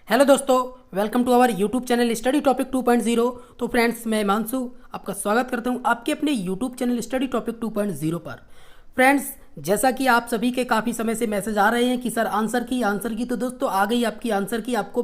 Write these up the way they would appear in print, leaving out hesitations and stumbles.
Hello दोस्तों, welcome to our YouTube channel study topic 2.0। तो friends, मैं हिमांशु आपका स्वागत करता हूं आपके अपने यूट्यूब चैनल स्टडी टॉपिक 2.0 पर। फ्रेंड्स, जैसा कि आप सभी के काफ़ी समय से मैसेज आ रहे हैं कि सर आंसर की तो दोस्तों आ गई आपकी आंसर की। आपको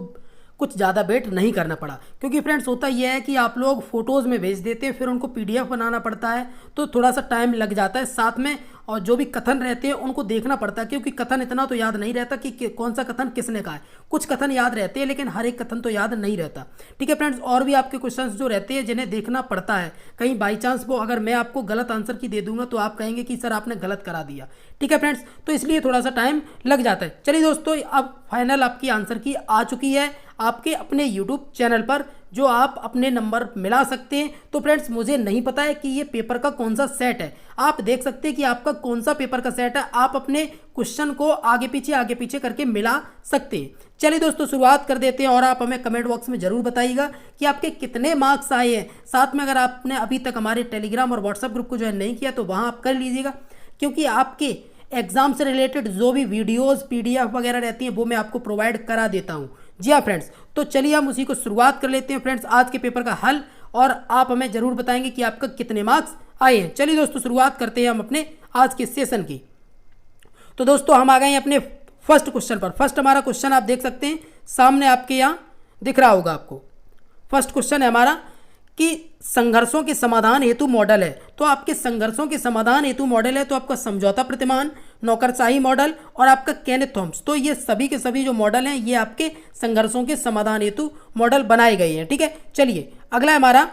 कुछ ज़्यादा वेट नहीं करना पड़ा, क्योंकि फ्रेंड्स होता यह है कि आप लोग फोटोज़ में भेज देते हैं, फिर उनको पीडीएफ बनाना पड़ता है, तो थोड़ा सा टाइम लग जाता है। साथ में और जो भी कथन रहते हैं उनको देखना पड़ता है, क्योंकि कथन इतना तो याद नहीं रहता कि कौन सा कथन किसने कहा है। कुछ कथन याद रहते हैं, लेकिन हर एक कथन तो याद नहीं रहता। ठीक है फ्रेंड्स, और भी आपके क्वेश्चंस जो रहते हैं जिन्हें देखना पड़ता है। कहीं बाई चांस वो अगर मैं आपको गलत आंसर की दे दूंगा तो आप कहेंगे कि सर आपने गलत करा दिया। ठीक है फ्रेंड्स, तो इसलिए थोड़ा सा टाइम लग जाता है। चलिए दोस्तों, अब फाइनल आपकी आंसर की आ चुकी है आपके अपने यूट्यूब चैनल पर, जो आप अपने नंबर मिला सकते हैं। तो फ्रेंड्स, मुझे नहीं पता है कि ये पेपर का कौन सा सेट है। आप देख सकते हैं कि आपका कौन सा पेपर का सेट है। आप अपने क्वेश्चन को आगे पीछे करके मिला सकते हैं। चलिए दोस्तों, शुरुआत कर देते हैं और आप हमें कमेंट बॉक्स में जरूर बताइएगा कि आपके कितने मार्क्स आए हैं। साथ में अगर आपने अभी तक हमारे टेलीग्राम और व्हाट्सएप ग्रुप को ज्वाइन नहीं किया तो वहाँ आप कर लीजिएगा, क्योंकि आपके एग्जाम से रिलेटेड जो भी वीडियोस पीडीएफ वगैरह रहती हैं वो मैं आपको प्रोवाइड करा देता हूं। जी हाँ फ्रेंड्स, तो चलिए हम उसी को शुरुआत कर लेते हैं फ्रेंड्स, आज के पेपर का हल, और आप हमें जरूर बताएंगे कि आपका कितने मार्क्स आए हैं। चलिए दोस्तों, शुरुआत करते हैं हम अपने आज के सेशन की। तो दोस्तों, हम आ गए हैं अपने फर्स्ट क्वेश्चन पर। फर्स्ट हमारा क्वेश्चन आप देख सकते हैं सामने, आपके यहाँ दिख रहा होगा आपको। फर्स्ट क्वेश्चन है हमारा कि संघर्षों के समाधान हेतु मॉडल है। तो आपके संघर्षों के समाधान हेतु मॉडल है तो आपका समझौता प्रतिमान, नौकरशाही मॉडल और आपका केनेथ थॉम्स, तो ये सभी के सभी जो मॉडल हैं ये आपके संघर्षों के समाधान हेतु मॉडल बनाए गए हैं। ठीक है, चलिए अगला हमारा,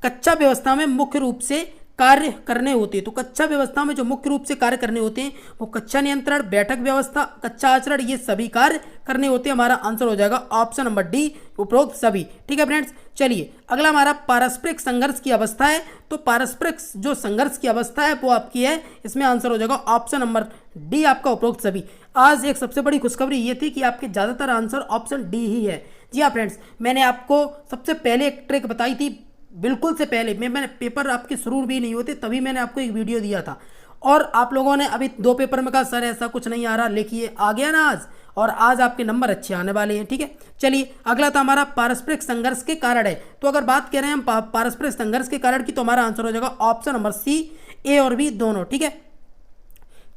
कक्षा व्यवस्था में मुख्य रूप से कार्य करने होते हैं। तो कक्षा व्यवस्था में जो मुख्य रूप से कार्य करने होते हैं वो कक्षा नियंत्रण, बैठक व्यवस्था, कक्षा आचरण, ये सभी कार्य करने होते हैं। हमारा आंसर हो जाएगा ऑप्शन नंबर डी, उपरोक्त सभी। ठीक है फ्रेंड्स, चलिए अगला हमारा पारस्परिक संघर्ष की अवस्था है। तो पारस्परिक जो संघर्ष की अवस्था है वो आपकी है, इसमें आंसर हो जाएगा ऑप्शन नंबर डी, आपका उपरोक्त सभी। आज एक सबसे बड़ी खुशखबरी ये थी कि आपके ज़्यादातर आंसर ऑप्शन डी ही है। जी हाँ फ्रेंड्स, मैंने आपको सबसे पहले एक ट्रिक बताई थी, बिल्कुल से पहले मैंने पेपर आपके शुरू भी नहीं होते तभी मैंने आपको एक वीडियो दिया था, और आप लोगों ने अभी 2 पेपर में कहा सर ऐसा कुछ नहीं आ रहा, लिखिए आ गया ना आज, और आज आपके नंबर अच्छे आने वाले हैं। ठीक है, चलिए अगला था हमारा पारस्परिक संघर्ष के कारण है। तो अगर बात करें हम पारस्परिक संघर्ष के कारण की, तो हमारा आंसर हो जाएगा ऑप्शन नंबर सी, ए और बी दोनों। ठीक है,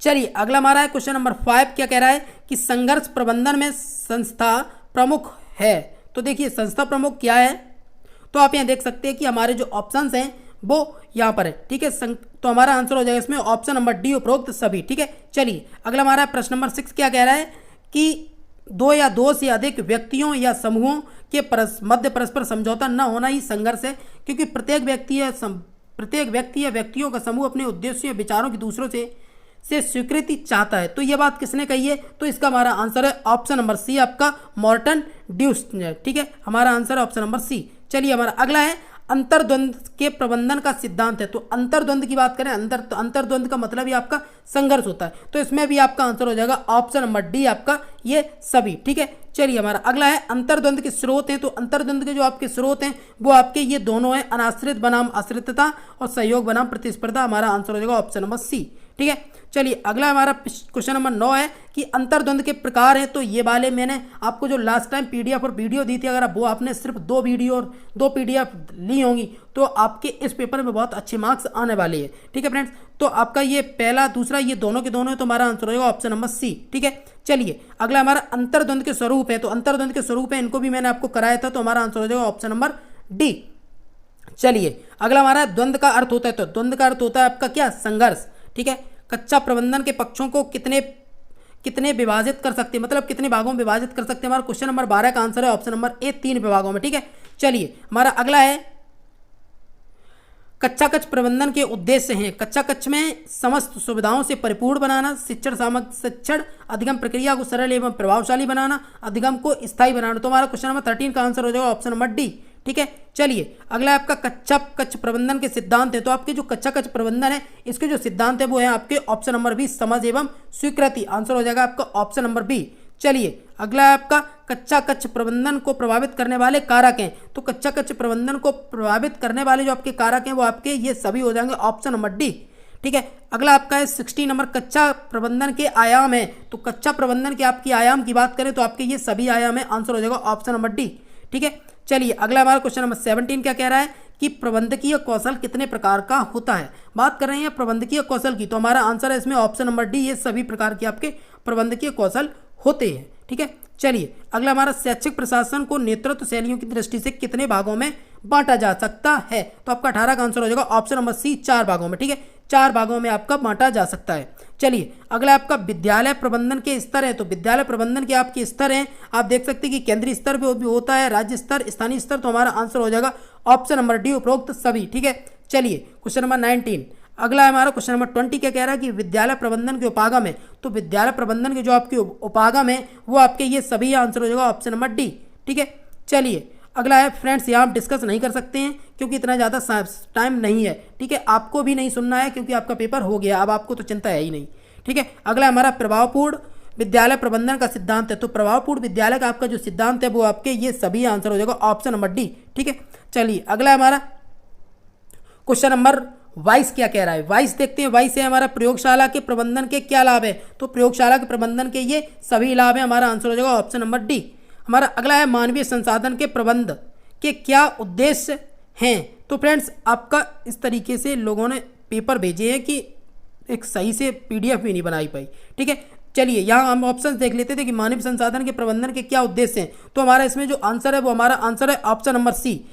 चलिए अगला हमारा है क्वेश्चन नंबर 5। क्या कह रहा है कि संघर्ष प्रबंधन में संस्था प्रमुख है। तो देखिए संस्था प्रमुख क्या है, तो आप यहाँ देख सकते हैं कि हमारे जो ऑप्शंस हैं वो यहाँ पर है। ठीक है, तो हमारा आंसर हो जाएगा इसमें ऑप्शन नंबर डी, उपरोक्त सभी। ठीक है, चलिए अगला हमारा प्रश्न नंबर 6। क्या कह रहा है कि 2 या 2 से अधिक व्यक्तियों या समूहों के मध्य परस्पर समझौता न होना ही संघर्ष है, क्योंकि प्रत्येक व्यक्ति या व्यक्तियों का समूह अपने उद्देश्यों या विचारों की दूसरों से स्वीकृति चाहता है। तो यह बात किसने कही है, तो इसका हमारा आंसर है ऑप्शन नंबर सी, आपका मॉर्टन ड्यूस। ठीक है, हमारा आंसर है ऑप्शन नंबर सी। चलिए हमारा अगला है अंतर्द्वंद के प्रबंधन का सिद्धांत है। तो अंतर्द्वंद की बात करें, अंतर्द्वंद का मतलब ही आपका संघर्ष होता है, तो इसमें भी आपका आंसर हो जाएगा ऑप्शन नंबर डी, आपका ये सभी। ठीक है, चलिए हमारा अगला है अंतर्द्वंद के स्रोत हैं। तो अंतर्द्वंद के जो आपके स्रोत हैं वो आपके ये दोनों हैं, अनाश्रित बनाम आश्रितता और सहयोग बनाम प्रतिस्पर्धा। हमारा आंसर हो जाएगा ऑप्शन नंबर सी। ठीक है, चलिए अगला हमारा क्वेश्चन नंबर 9 है कि अंतर्द्वंद के प्रकार हैं। तो ये वाले मैंने आपको जो लास्ट टाइम पीडीएफ और वीडियो दी थी, अगर आप वो आपने सिर्फ 2 वीडियो और 2 पीडीएफ ली होंगी तो आपके इस पेपर में बहुत अच्छे मार्क्स आने वाले हैं। ठीक है फ्रेंड्स, तो आपका ये पहला दूसरा ये दोनों के दोनों है, तो हमारा आंसर होगा ऑप्शन नंबर सी। ठीक है, चलिए अगला हमारा अंतर्द्वंद के स्वरूप है। तो अंतर्द्वंद के स्वरूप है, इनको भी मैंने आपको कराया था, तो हमारा आंसर हो जाएगा ऑप्शन नंबर डी। चलिए अगला हमारा द्वंद का अर्थ होता है। तो द्वंद का अर्थ होता है आपका क्या, संघर्ष। ठीक है, कक्षा प्रबंधन के पक्षों को कितने विभाजित कर सकते हैं, मतलब कितने भागों में विभाजित कर सकते हैं। हमारा क्वेश्चन नंबर 12 का आंसर है ऑप्शन नंबर ए, 3 विभागों में। ठीक है, चलिए हमारा अगला है कक्षा कक्ष प्रबंधन के उद्देश्य हैं। कक्षा कक्ष में समस्त सुविधाओं से परिपूर्ण बनाना, शिक्षण अधिगम प्रक्रिया को सरल एवं प्रभावशाली बनाना, अधिगम को स्थायी बनाना। तो हमारा क्वेश्चन नंबर 13 का आंसर हो जाएगा ऑप्शन नंबर डी। ठीक है, चलिए अगला आपका कक्षा कक्ष प्रबंधन के सिद्धांत है। तो आपके जो कक्षा कक्ष प्रबंधन है इसके जो सिद्धांत है वो है आपके ऑप्शन नंबर बी, समझ एवं स्वीकृति। आंसर हो जाएगा आपका ऑप्शन नंबर बी। चलिए अगला है आपका कक्षा कक्ष प्रबंधन को प्रभावित करने वाले कारक हैं। तो कक्षा कक्ष प्रबंधन को प्रभावित करने वाले जो आपके कारक हैं वो आपके ये सभी हो जाएंगे ऑप्शन नंबर डी। ठीक है। अगला आपका है 60 नंबर, कच्चा प्रबंधन के आयाम है। तो कच्चा प्रबंधन के आपकी आयाम की बात करें तो आपके ये सभी आयाम है, आंसर हो जाएगा ऑप्शन नंबर डी। ठीक है, चलिए अगला हमारा क्वेश्चन नंबर 17 क्या कह रहा है कि प्रबंधकीय कौशल कितने प्रकार का होता है। बात कर रहे हैं प्रबंधकीय कौशल की, तो हमारा आंसर है इसमें ऑप्शन नंबर डी, ये सभी प्रकार के आपके प्रबंधकीय कौशल होते हैं। ठीक है, चलिए अगला हमारा शैक्षिक प्रशासन को नेतृत्व शैलियों की दृष्टि से कितने भागों में बांटा जा सकता है। तो आपका 18 का आंसर हो जाएगा ऑप्शन नंबर सी, 4 भागों में। ठीक है, 4 भागों में आपका बांटा जा सकता है। चलिए अगला आपका विद्यालय प्रबंधन के स्तर है। तो विद्यालय प्रबंधन के आपके स्तर हैं, आप देख सकते हैं कि केंद्रीय स्तर भी होता है, राज्य स्तर, स्थानीय स्तर। तो हमारा आंसर हो जाएगा ऑप्शन नंबर डी, उपरोक्त सभी। ठीक है, चलिए क्वेश्चन नंबर 19 अगला हमारा क्वेश्चन नंबर 20 क्या कह रहा है कि विद्यालय प्रबंधन के उपागम है। तो विद्यालय प्रबंधन के जो आपके उपागम है वो आपके ये सभी आंसर हो जाएगा ऑप्शन नंबर डी। ठीक है, चलिए अगला है फ्रेंड्स, यहाँ आप डिस्कस नहीं कर सकते हैं क्योंकि इतना ज़्यादा टाइम नहीं है। ठीक है, आपको भी नहीं सुनना है क्योंकि आपका पेपर हो गया, अब आपको तो चिंता है ही नहीं। ठीक है, अगला हमारा प्रभावपूर्ण विद्यालय प्रबंधन का सिद्धांत है। तो प्रभावपूर्ण विद्यालय का आपका जो सिद्धांत है वो आपके ये सभी आंसर हो जाएगा ऑप्शन नंबर डी। ठीक है, चलिए अगला हमारा क्वेश्चन नंबर 22 क्या कह रहा है। 22 देखते हैं, 22 है हमारा प्रयोगशाला के प्रबंधन के क्या लाभ है। तो प्रयोगशाला के प्रबंधन के ये सभी लाभ है, हमारा आंसर हो जाएगा ऑप्शन नंबर डी। हमारा अगला है मानवीय संसाधन के प्रबंध के क्या उद्देश्य हैं। तो फ्रेंड्स आपका इस तरीके से लोगों ने पेपर भेजे हैं कि एक सही से पीडीएफ भी नहीं बनाई पाई। ठीक है, चलिए यहाँ हम ऑप्शन देख लेते थे कि मानव संसाधन के प्रबंधन के क्या उद्देश्य हैं। तो हमारा इसमें जो आंसर है वो हमारा आंसर है option number C.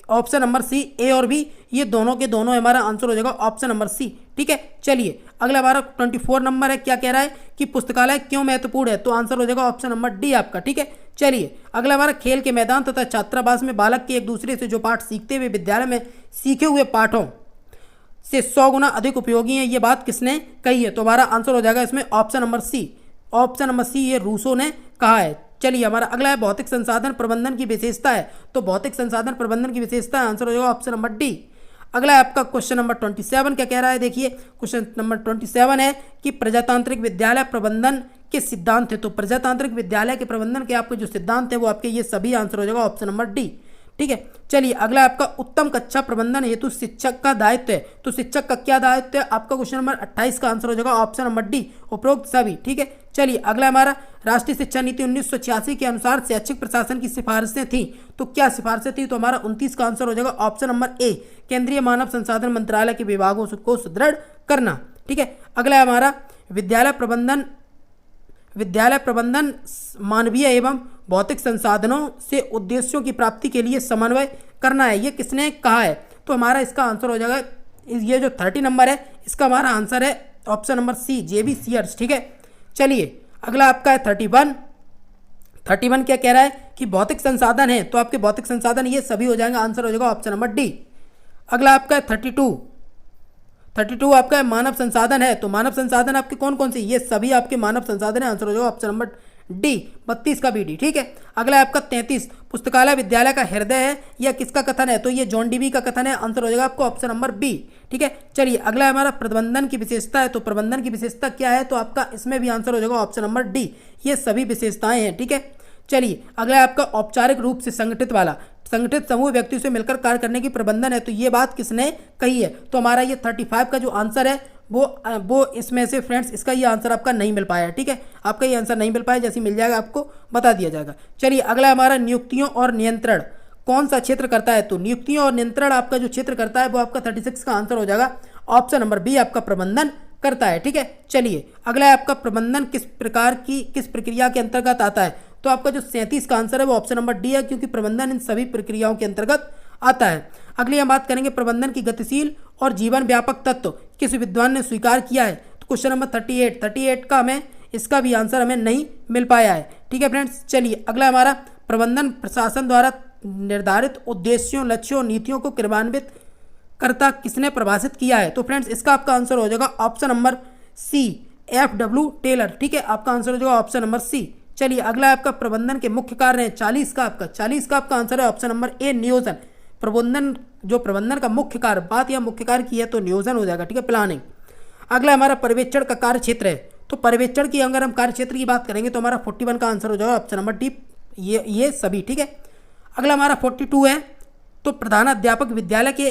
Option number C, A और बी ये दोनों के दोनों हमारा आंसर हो जाएगा ऑप्शन नंबर सी। ठीक है, चलिए अगला हमारा 24 नंबर है, क्या कह रहा है कि पुस्तकालय क्यों महत्वपूर्ण है। तो आंसर हो जाएगा ऑप्शन नंबर डी आपका। ठीक है, चलिए अगला हमारा खेल के मैदान तथा छात्रावास में बालक के एक दूसरे से जो पाठ सीखते हुए विद्यालय में सीखे हुए पाठों से 100 गुना अधिक उपयोगी है, ये बात किसने कही है। तो हमारा आंसर हो जाएगा इसमें option number C. Option number C ये रूसो ने कहा है। चलिए हमारा अगला है भौतिक संसाधन प्रबंधन की विशेषता है। तो भौतिक संसाधन प्रबंधन की विशेषता आंसर हो जाएगा ऑप्शन नंबर डी। अगला है आपका क्वेश्चन नंबर 27 क्या कह रहा है। देखिए क्वेश्चन नंबर 27 है कि प्रजातांत्रिक विद्यालय प्रबंधन के सिद्धांत है। तो प्रजातांत्रिक विद्यालय के प्रबंधन के आपके जो सिद्धांत है वो आपके ये सभी आंसर हो जाएगा ऑप्शन नंबर डी। ठीक है, चलिए अगला आपका उत्तम कक्षा प्रबंधन हेतु शिक्षक का दायित्व है। तो शिक्षक का क्या दायित्व है, आपका क्वेश्चन नंबर 28 का आंसर हो जाएगा ऑप्शन नंबर डी, उपरोक्त सभी। ठीक है, चलिए अगला हमारा राष्ट्रीय शिक्षा नीति 1986 के अनुसार शैक्षिक प्रशासन की सिफारिशें थी। तो क्या सिफारिशें थी, तो हमारा 29 का आंसर हो जाएगा ऑप्शन नंबर ए, केंद्रीय मानव संसाधन मंत्रालय के विभागों को सुदृढ़ करना। ठीक है, अगला हमारा विद्यालय प्रबंधन मानवीय एवं भौतिक संसाधनों से उद्देश्यों की प्राप्ति के लिए समन्वय करना है, ये किसने कहा है। तो हमारा इसका आंसर हो जाएगा ये जो 30 नंबर है इसका हमारा आंसर है ऑप्शन नंबर सी, जेबी सीयर्स। ठीक है, चलिए अगला आपका है 31 क्या कह रहा है कि भौतिक संसाधन है। तो आपके भौतिक संसाधन ये सभी हो जाएंगे, आंसर हो जाएगा ऑप्शन नंबर डी। अगला आपका है 32 आपका मानव संसाधन है। तो मानव संसाधन आपके कौन कौन से, ये सभी आपके मानव संसाधन है, आंसर हो जाएगा ऑप्शन नंबर डी, 32 का बी डी। ठीक है, अगला आपका 33 पुस्तकालय विद्यालय का हृदय है, यह किसका कथन है। तो ये जॉन डीवी का कथन है, आंसर हो जाएगा आपको ऑप्शन नंबर बी। ठीक है, चलिए अगला हमारा प्रबंधन की विशेषता है। तो प्रबंधन की विशेषता क्या है, तो आपका इसमें भी आंसर हो जाएगा ऑप्शन नंबर डी, ये सभी विशेषताएं हैं। ठीक है, चलिए अगला आपका औपचारिक रूप से संगठित समूह व्यक्ति से मिलकर कार्य करने की प्रबंधन है। तो ये बात किसने कही है, तो हमारा ये 35 का जो आंसर है वो इसमें से फ्रेंड्स इसका ये आंसर आपका नहीं मिल पाया। ठीक है, आपका ये आंसर नहीं मिल पाया, जैसे मिल जाएगा आपको बता दिया जाएगा। चलिए अगला हमारा नियुक्तियों और नियंत्रण कौन सा क्षेत्र करता है। तो नियुक्तियों और नियंत्रण आपका जो क्षेत्र करता है वो आपका 36 का आंसर हो जाएगा ऑप्शन नंबर बी, आपका प्रबंधन करता है। ठीक है, चलिए अगला है आपका प्रबंधन किस प्रक्रिया के अंतर्गत आता है। तो आपका जो 37 का आंसर है वो ऑप्शन नंबर डी है, क्योंकि प्रबंधन इन सभी प्रक्रियाओं के अंतर्गत आता है। अगली हम बात करेंगे प्रबंधन की गतिशील और जीवन व्यापक तत्व किस विद्वान ने स्वीकार किया है। तो क्वेश्चन नंबर 38 का हमें इसका भी आंसर हमें नहीं मिल पाया है। ठीक है फ्रेंड्स, चलिए अगला हमारा प्रबंधन प्रशासन द्वारा निर्धारित उद्देश्यों, लक्ष्यों, नीतियों को क्रियान्वित करता किसने परिभाषित किया है। तो फ्रेंड्स इसका आपका आंसर हो जाएगा option number C, FW Taylor. ठीक है, आपका आंसर हो जाएगा ऑप्शन नंबर सी। चलिए अगला आपका प्रबंधन के मुख्य कार्य है 40 का आपका आंसर है ऑप्शन नंबर ए, नियोजन। प्रबंधन का मुख्य कार्य, बात या मुख्य कार्य की है तो नियोजन हो जाएगा। ठीक है, प्लानिंग। अगला हमारा पर्यवेक्षण का कार्य क्षेत्र है। तो पर्यवेक्षण की अगर हम कार्य क्षेत्र की बात करेंगे तो हमारा 41 का आंसर हो जाएगा ऑप्शन नंबर डी, ये सभी। ठीक है, अगला हमारा 42 है। तो प्रधानाध्यापक विद्यालय के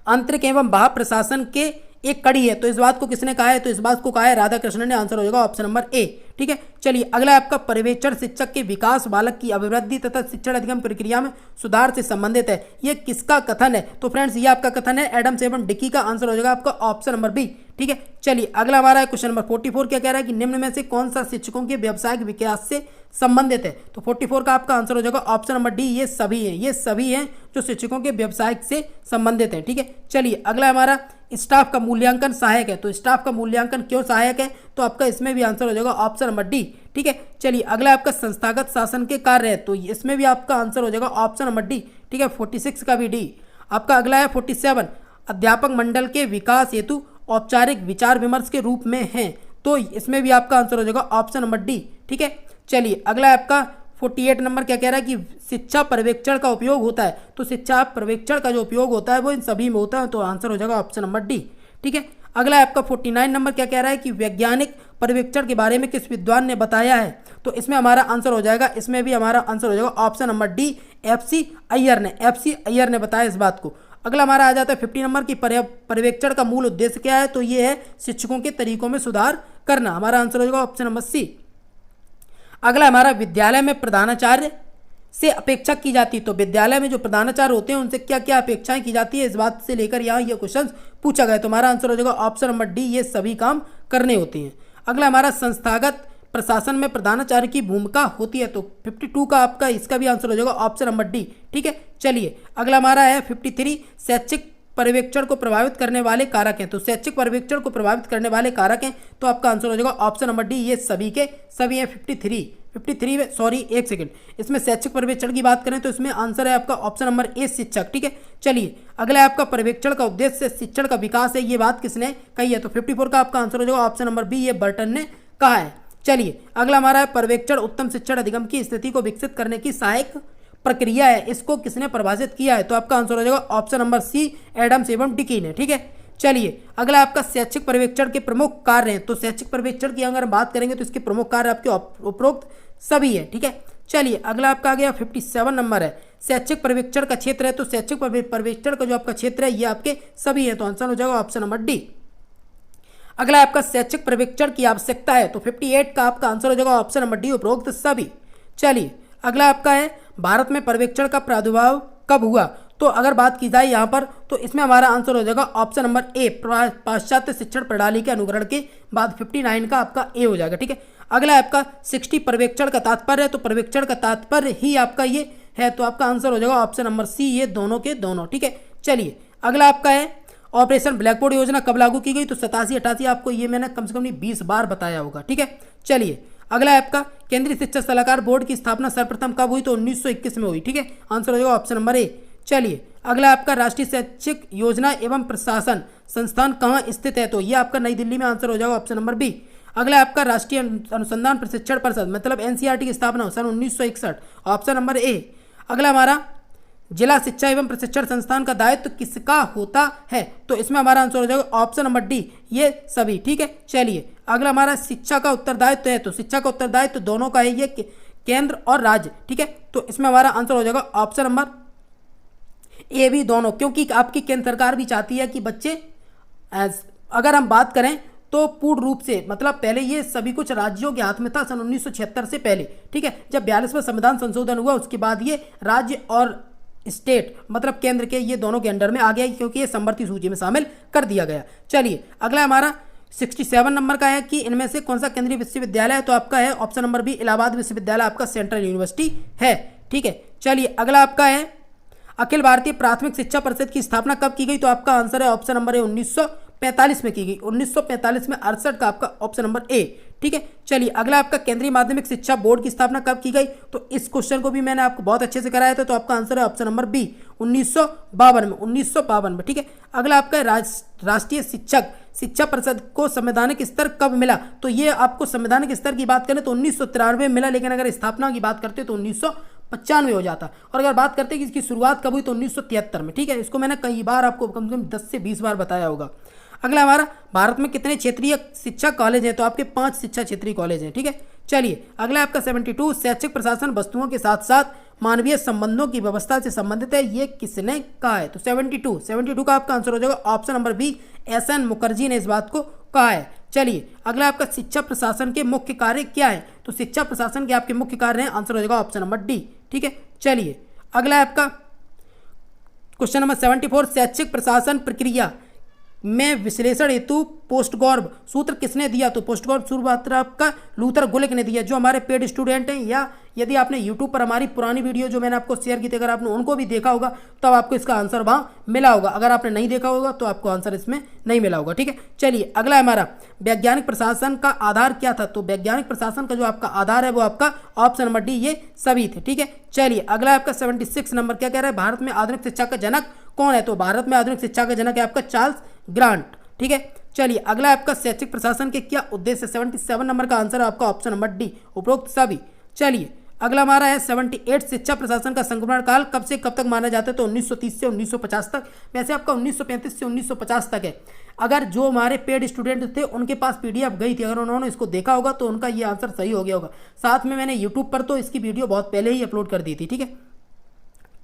आंतरिक एवं बाह्य प्रशासन के एक कड़ी है। तो इस बात को किसने कहा है? तो इस बात को कहा है राधा कृष्णन ने। आंसर हो जाएगा ऑप्शन नंबर ए। ठीक है, चलिए अगला है आपका पर्यवेक्षण शिक्षक के विकास, बालक की अभिवृद्धि तथा शिक्षण अधिगम प्रक्रिया में सुधार से संबंधित है। ये किसका कथन है? तो फ्रेंड्स ये आपका कथन है एडम्स एवं डिकी का। आंसर हो जाएगा आपका ऑप्शन नंबर बी। ठीक है, चलिए अगला हमारा है क्वेश्चन नंबर 44। क्या कह रहा है कि निम्न में से कौन सा शिक्षकों के व्यावसायिक विकास से संबंधित है? तो 44 का आपका आंसर हो जाएगा ऑप्शन नंबर डी। ये सभी हैं जो शिक्षकों के व्यवसायिक से संबंधित है। ठीक है, चलिए अगला हमारा स्टाफ का मूल्यांकन सहायक है। तो स्टाफ का मूल्यांकन क्यों सहायक है? तो आपका इसमें भी आंसर हो जाएगा ऑप्शन नंबर डी। ठीक है, चलिए अगला आपका संस्थागत शासन के कार्य है। तो इसमें भी आपका आंसर हो जाएगा ऑप्शन नंबर डी। ठीक है, 46 का भी डी। आपका अगला है 47, अध्यापक मंडल के विकास हेतु औपचारिक विचार विमर्श के रूप में है। तो इसमें भी आपका आंसर हो जाएगा ऑप्शन नंबर डी। ठीक है, चलिए अगला है आपका 48 नंबर। क्या कह रहा है कि शिक्षा पर्यवेक्षण का उपयोग होता है। तो शिक्षा पर्यवेक्षण का जो उपयोग होता है वो इन सभी में होता है। तो आंसर हो जाएगा ऑप्शन नंबर डी। ठीक है, अगला है आपका 49 नंबर। क्या कह रहा है कि वैज्ञानिक पर्यवेक्षण के बारे में किस विद्वान ने बताया है? तो इसमें हमारा आंसर हो जाएगा, इसमें भी हमारा आंसर हो जाएगा option number D, FC Iyer ने बताया इस बात को। अगला हमारा आ जाता है 50 नंबर की पर्यवेक्षण का मूल उद्देश्य क्या है? तो ये है शिक्षकों के तरीकों में सुधार करना। हमारा आंसर हो जाएगा ऑप्शन नंबर सी। अगला हमारा विद्यालय में प्रधानाचार्य से अपेक्षा की जाती है। तो विद्यालय में जो प्रधानाचार्य होते हैं उनसे क्या क्या अपेक्षाएं की जाती है, इस बात से लेकर यहाँ ये क्वेश्चन पूछा गया। तो हमारा आंसर हो जाएगा ऑप्शन नंबर डी, ये सभी काम करने होते हैं। अगला हमारा संस्थागत प्रशासन में प्रधानाचार्य की भूमिका होती है। तो 52 का आपका इसका भी आंसर हो जाएगा ऑप्शन नंबर डी। ठीक है, चलिए अगला हमारा है 53, शैक्षिक पर्यवेक्षण को प्रभावित करने वाले कारक हैं। तो शैक्षिक पर्यवेक्षण को प्रभावित करने वाले कारक हैं। तो आपका आंसर हो जाएगा ऑप्शन नंबर डी, ये सभी के सभी हैं। 53 में सॉरी एक सेकंड, इसमें शैक्षिक पर्यवेक्षण की बात करें तो इसमें आंसर है आपका ऑप्शन नंबर ए, शिक्षक। ठीक है, चलिए अगला है आपका पर्यवेक्षण का उद्देश्य शिक्षण का विकास है। ये बात किसने कही है? तो 54 का आपका आंसर हो जाएगा ऑप्शन नंबर बी, ये बर्टन ने कहा है। चलिए अगला हमारा है पर्यवेक्षण उत्तम शिक्षण अधिगम की स्थिति को विकसित करने की सहायक प्रक्रिया है। इसको किसने परिभाषित किया है? तो आपका आंसर हो जाएगा ऑप्शन नंबर सी, एडम्स एवं डिकी ने। ठीक है, चलिए अगला आपका शैक्षिक पर्यवेक्षण के प्रमुख कार्य हैं। तो शैक्षिक पर्यवेक्षण की अगर हम बात करेंगे तो इसके प्रमुख कार्य आपके उपरोक्त सभी है। ठीक है, चलिए अगला आपका आ गया 57 नंबर है, शैक्षिक पर्यवेक्षण का क्षेत्र है। तो शैक्षिक पर्यवेक्षण का जो आपका क्षेत्र है ये आपके सभी है। तो आंसर हो जाएगा ऑप्शन नंबर डी। अगला आपका शैक्षिक पर्यवेक्षण की आवश्यकता है। तो 58 का आपका आंसर हो जाएगा ऑप्शन नंबर डी, उपरोक्त सभी। चलिए अगला आपका है भारत में पर्यवेक्षण का प्रादुर्भाव कब हुआ? तो अगर बात की जाए यहाँ पर तो इसमें हमारा आंसर हो जाएगा ऑप्शन नंबर ए, पाश्चात्य शिक्षण प्रणाली के अनुकरण के बाद। 59 का आपका ए हो जाएगा। ठीक है, अगला आपका 60 पर्यवेक्षण का तात्पर्य है। तो पर्यवेक्षण का तात्पर्य ही आपका ये है। तो आपका आंसर हो जाएगा ऑप्शन नंबर सी, ये दोनों के दोनों। ठीक है, चलिए अगला आपका है ऑपरेशन ब्लैकबोर्ड योजना कब लागू की गई? तो 87-88 आपको ये मैंने कम से कम 20 बार बताया होगा। ठीक है, चलिए अगला है आपका केंद्रीय शिक्षा सलाहकार बोर्ड की स्थापना सर्वप्रथम कब हुई? तो 1921 में हुई। ठीक है, आंसर हो जाएगा ऑप्शन नंबर ए। चलिए अगला आपका राष्ट्रीय शैक्षिक योजना एवं प्रशासन संस्थान कहाँ स्थित है? तो ये आपका नई दिल्ली में। आंसर हो जाएगा ऑप्शन नंबर बी। अगला आपका राष्ट्रीय अनुसंधान प्रशिक्षण परिषद मतलब NCERT की स्थापना सन 1961, ऑप्शन नंबर ए। अगला हमारा जिला शिक्षा एवं प्रशिक्षण संस्थान का दायित्व किसका होता है? तो इसमें हमारा आंसर हो जाएगा ऑप्शन नंबर डी, ये सभी। ठीक है, चलिए अगला हमारा शिक्षा का उत्तरदायित्व है। तो शिक्षा का उत्तरदायित्व दोनों का है, ये केंद्र और राज्य। ठीक है, तो इसमें हमारा आंसर हो जाएगा ऑप्शन नंबर ए भी, दोनों। क्योंकि आपकी केंद्र सरकार भी चाहती है कि बच्चे, अगर हम बात करें तो पूर्ण रूप से मतलब पहले ये सभी कुछ राज्यों के हाथ में था सन 1976 से पहले। ठीक है, जब 42वां संविधान संशोधन हुआ उसके बाद ये राज्य और स्टेट मतलब केंद्र के ये दोनों के अंडर में आ गया, क्योंकि ये समवर्ती सूची में शामिल कर दिया गया। चलिए अगला हमारा 67 नंबर का है कि इनमें से कौन सा केंद्रीय विश्वविद्यालय है? तो आपका है ऑप्शन नंबर बी, इलाहाबाद विश्वविद्यालय आपका सेंट्रल यूनिवर्सिटी है। ठीक है, चलिए अगला आपका है अखिल भारतीय प्राथमिक शिक्षा परिषद की स्थापना कब की गई? तो आपका आंसर है ऑप्शन नंबर ए, 1945 में की गई। 1945 में 68 का आपका ऑप्शन नंबर ए। ठीक है, चलिए अगला आपका केंद्रीय माध्यमिक शिक्षा बोर्ड की स्थापना कब की गई? तो इस क्वेश्चन को भी मैंने आपको बहुत अच्छे से कराया था। तो आपका आंसर है ऑप्शन नंबर बी, 1952 में। ठीक है, अगला आपका राष्ट्रीय शिक्षक शिक्षा परिषद को संवैधानिक स्तर कब मिला? तो ये आपको संवैधानिक स्तर की बात करें तो 1993 में मिला, लेकिन अगर स्थापना की बात करते तो 1995 हो जाता। और अगर बात करते हैं कि इसकी शुरुआत कब हुई तो 1973 में। ठीक है, इसको मैंने कई बार आपको कम से कम 10 से 20 बार बताया होगा। अगला हमारा भारत में कितने क्षेत्रीय शिक्षा कॉलेज हैं? तो आपके 5 शिक्षा क्षेत्रीय कॉलेज हैं। ठीक है, चलिए अगला आपका 72 शैक्षिक प्रशासन वस्तुओं के साथ साथ मानवीय संबंधों की व्यवस्था से संबंधित है, ये किसने कहा है? तो 72 का आपका आंसर हो जाएगा option number B, SN Mukherjee ने इस बात को कहा है। चलिए अगला आपका शिक्षा प्रशासन के मुख्य कार्य क्या है, तो शिक्षा प्रशासन के आपके मुख्य कार्य हैं, आंसर हो जाएगा ऑप्शन नंबर डी। ठीक है, चलिए अगला है आपका क्वेश्चन नंबर 74, शैक्षिक प्रशासन प्रक्रिया में विश्लेषण हेतु पोस्टगॉर्ब सूत्र किसने दिया, तो पोस्टगॉर्ब सूत्र आपका लूथर गुलिक ने दिया। जो हमारे पेड स्टूडेंट हैं या यदि आपने यूट्यूब पर हमारी पुरानी वीडियो जो मैंने आपको शेयर की थी, अगर आपने उनको भी देखा होगा तब आपको इसका आंसर वहाँ मिला होगा। अगर आपने नहीं देखा होगा तो आपको आंसर इसमें नहीं मिला होगा। ठीक है, चलिए अगला हमारा वैज्ञानिक प्रशासन का आधार क्या था, तो वैज्ञानिक प्रशासन का जो आपका आधार है वो आपका ऑप्शन नंबर डी ये सभी थे। ठीक है, चलिए अगला आपका 76 नंबर क्या कह रहा है, भारत में आधुनिक शिक्षा का जनक कौन है, तो भारत में आधुनिक शिक्षा का जनक है आपका चार्ल्स ग्रांट। ठीक है, चलिए अगला आपका शैक्षिक प्रशासन के क्या उद्देश्य, 77 नंबर का आंसर है आपका ऑप्शन नंबर डी उपरोक्त सभी। चलिए अगला हमारा है 78, शिक्षा प्रशासन का संक्रमण काल कब से कब तक माना जाता है, तो 1930 से 1950 तक। वैसे आपका 1935 से 1950 तक है। अगर जो हमारे पेड स्टूडेंट थे उनके पास PDF गई थी, अगर उन्होंने इसको देखा होगा तो उनका ये आंसर सही हो गया होगा। साथ में मैंने यूट्यूब पर तो इसकी वीडियो बहुत पहले ही अपलोड कर दी थी। ठीक है,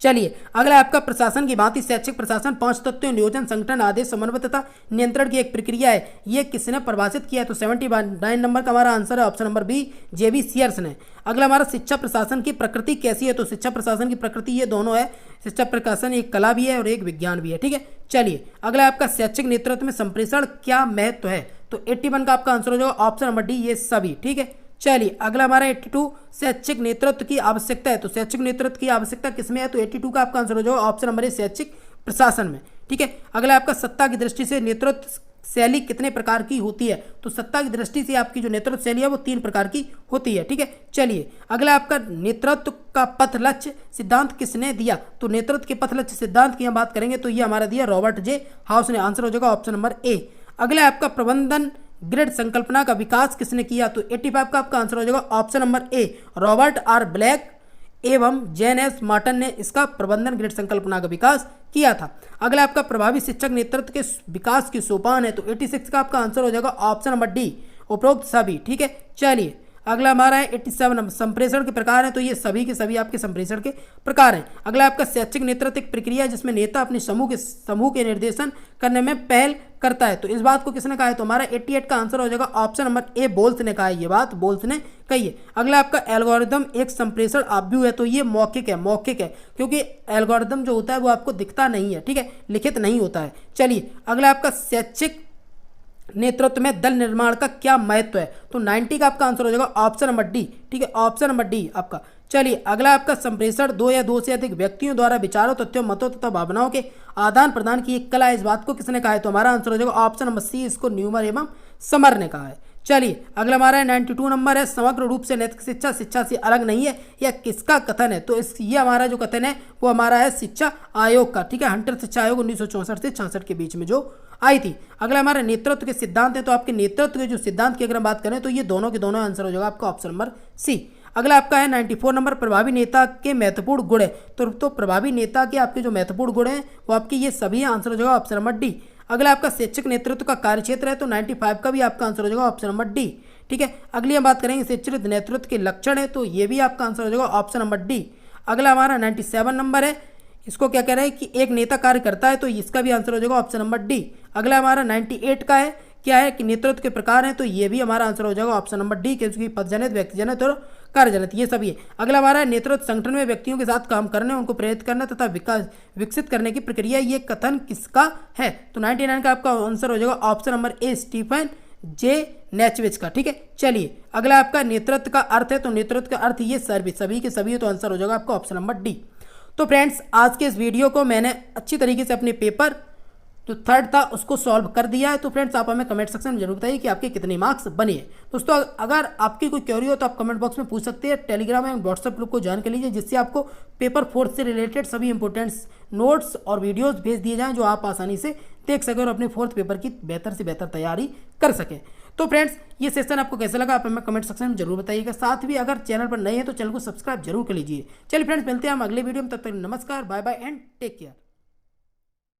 चलिए अगला आपका प्रशासन की भांति शैक्षिक प्रशासन 5 तत्वों नियोजन, संगठन, आदेश, समन्वय तथा नियंत्रण की एक प्रक्रिया है। ये किसने परिभाषित किया है, तो 79 नंबर का हमारा आंसर है option number B JB Sears ने। अगला हमारा शिक्षा प्रशासन की प्रकृति कैसी है, तो शिक्षा प्रशासन की प्रकृति ये दोनों है, शिक्षा प्रशासन एक कला भी है और एक विज्ञान भी है। ठीक है, चलिए अगला आपका शैक्षिक नेतृत्व में संप्रेषण क्या महत्व है, तो 81 का आपका आंसर हो जाएगा ऑप्शन नंबर डी ये सभी। ठीक है, चलिए अगला हमारा 82 शैक्षिक नेतृत्व की आवश्यकता है, तो शैक्षिक नेतृत्व की आवश्यकता किसमें है, तो 82 का आपका आंसर हो जाएगा ऑप्शन नंबर ए शैक्षिक प्रशासन में। ठीक है, अगला आपका सत्ता की दृष्टि से नेतृत्व शैली कितने प्रकार की होती है, तो सत्ता की दृष्टि से आपकी जो नेतृत्व शैली है वो 3 प्रकार की होती है। ठीक है, चलिए अगला आपका नेतृत्व का पथ लक्ष्य सिद्धांत किसने दिया, तो नेतृत्व के पथ लक्ष्य सिद्धांत की हम बात करेंगे तो ये हमारा दिया रॉबर्ट J हाउस ने, आंसर हो जाएगा ऑप्शन नंबर ए। अगला आपका प्रबंधन ग्रिड संकल्पना का विकास किसने किया, तो 85 का आपका आंसर हो जाएगा ऑप्शन नंबर ए रॉबर्ट R ब्लैक एवं जैन S मार्टन ने इसका प्रबंधन ग्रिड संकल्पना का विकास किया था। अगला आपका प्रभावी शिक्षक नेतृत्व के विकास की सोपान है, तो 86 का आपका आंसर हो जाएगा ऑप्शन नंबर डी उपरोक्त सभी। ठीक है, चलिए अगला हमारा है 87 संप्रेषण के प्रकार है, तो ये सभी के सभी आपके संप्रेषण के प्रकार हैं। अगला आपका शैक्षिक नेतृत्व एक प्रक्रिया है जिसमें नेता अपने समूह के निर्देशन करने में पहल करता है, तो इस बात को किसने कहा है, तो हमारा 88 का आंसर हो जाएगा ऑप्शन नंबर ए बोल्स ने कहा है, ये बात बोल्स ने कही है। अगला आपका एल्गोरिदम एक संप्रेषण आव्यूह है, तो ये मौखिक है क्योंकि एल्गोरिदम जो होता है वो आपको दिखता नहीं है। ठीक है, लिखित नहीं होता है। चलिए अगला आपका शैक्षिक नेतृत्व में दल निर्माण का क्या महत्व है, तो 90 का आपका आंसर हो जाएगा ऑप्शन नंबर डी। ठीक है, ऑप्शन नंबर डी आपका। चलिए अगला आपका संप्रेषण 2 या 2 से अधिक व्यक्तियों द्वारा विचारों, तथ्यों, मतों तथा भावनाओं के आदान प्रदान की एक कला है, इस बात को किसने कहा है, तो हमारा आंसर हो जाएगा ऑप्शन नंबर सी, इसको न्यूमर एवं समर ने कहा है। चलिए अगला हमारा है 92 नंबर है, समग्र रूप से नैतिक शिक्षा शिक्षा से अलग नहीं है, यह किसका कथन है, तो ये हमारा जो कथन है वो हमारा है शिक्षा आयोग का। ठीक है, हंटर शिक्षा आयोग 1964 से 66 के बीच में जो आई थी। अगला हमारा नेतृत्व के सिद्धांत है, तो आपके नेतृत्व के जो सिद्धांत की अगर हम बात करें तो ये दोनों के दोनों आंसर हो जाएगा आपका ऑप्शन नंबर सी। अगला आपका है 94 नंबर प्रभावी नेता के महत्वपूर्ण गुण है, तो प्रभावी नेता के आपके जो महत्वपूर्ण गुण हैं वो आपके ये सभी आंसर हो जाएगा ऑप्शन नंबर डी। अगला आपका शैक्षिक नेतृत्व का कार्यक्षेत्र है, तो 95 का भी आपका आंसर हो जाएगा ऑप्शन नंबर डी। ठीक है, अगली हम बात करेंगे शैक्षिक नेतृत्व के लक्षण है, तो ये भी आपका आंसर हो जाएगा ऑप्शन नंबर डी। अगला हमारा 97 नंबर है, इसको क्या कह रहा है कि एक नेता कार्य करता है, तो इसका भी आंसर हो जाएगा ऑप्शन नंबर डी। अगला हमारा 98 का है, क्या है कि नेतृत्व के प्रकार हैं, तो ये भी हमारा आंसर हो जाएगा ऑप्शन नंबर डी, क्योंकि पदजनित, व्यक्तिजनित और कार्यजनित ये सभी है। अगला हमारा नेतृत्व संगठन में व्यक्तियों के साथ काम करने, उनको प्रेरित करना तथा विकसित करने की प्रक्रिया, ये कथन किसका है, तो 99 का आपका आंसर हो जाएगा option number A Stephen J नेचविच का। ठीक है, चलिए अगला आपका नेतृत्व का अर्थ है, तो नेतृत्व का अर्थ ये सभी के सभी, तो आंसर हो जाएगा आपका ऑप्शन नंबर डी। तो फ्रेंड्स आज के इस वीडियो को मैंने अच्छी तरीके से अपने पेपर जो 3rd था उसको सॉल्व कर दिया है। तो फ्रेंड्स आप हमें कमेंट सेक्शन में जरूर बताइए कि आपके कितने मार्क्स बने हैं। दोस्तों अगर आपकी कोई क्वेरी हो तो आप कमेंट बॉक्स में पूछ सकते हैं। टेलीग्राम एंड व्हाट्सएप ग्रुप को ज्वाइन कर लीजिए, जिससे आपको पेपर 4 से रिलेटेड सभी इंपॉर्टेंट नोट्स और वीडियोस भेज दिए जाएं, जो आप आसानी से देख सकें और अपने 4th पेपर की बेहतर से बेहतर तैयारी कर सकें। तो फ्रेंड्स ये सेशन आपको कैसा लगा आप हमें कमेंट सेक्शन में जरूर बताइएगा। साथ भी अगर चैनल पर नए हैं तो चैनल को सब्सक्राइब जरूर कर लीजिए। चलिए फ्रेंड्स मिलते हैं हम अगले वीडियो में, तब तक नमस्कार, bye bye and take care.